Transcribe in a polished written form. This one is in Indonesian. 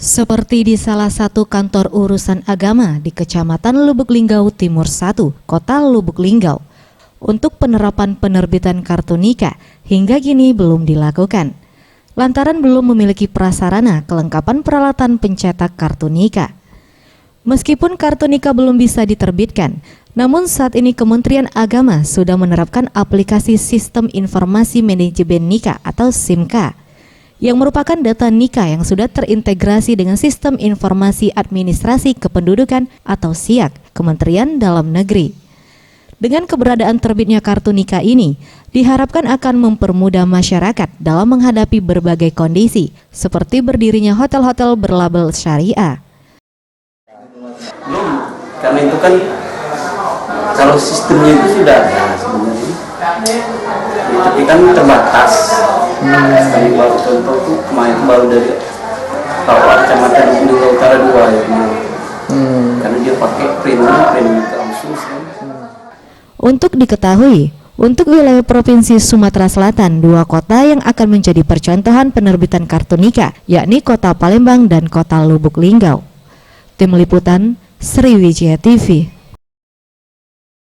Seperti di salah satu kantor urusan agama di Kecamatan Lubuk Linggau Timur 1, Kota Lubuk Linggau, untuk penerapan penerbitan kartu nikah hingga kini belum dilakukan, lantaran belum memiliki prasarana kelengkapan peralatan pencetak kartu nikah. Meskipun kartu nikah belum bisa diterbitkan, namun saat ini Kementerian Agama sudah menerapkan aplikasi Sistem Informasi Manajemen Nikah atau SIMK, yang merupakan data nikah yang sudah terintegrasi dengan Sistem Informasi Administrasi Kependudukan atau SIAK Kementerian Dalam Negeri. Dengan keberadaan terbitnya kartu nikah ini, diharapkan akan mempermudah masyarakat dalam menghadapi berbagai kondisi, seperti berdirinya hotel-hotel berlabel syariah. Belum, karena itu kan kalau sistemnya itu sudah ada sebenarnya, tapi kan terbatas. Kami baru contoh tuh kemarin baru dari Kecamatan Linggau Utara 2 ya, karena dia pakai print khusus kan. Untuk diketahui, untuk wilayah Provinsi Sumatera Selatan, 2 kota yang akan menjadi percontohan penerbitan kartu nikah, yakni Kota Palembang dan Kota Lubuk Linggau. Tim Liputan, Sriwijaya TV.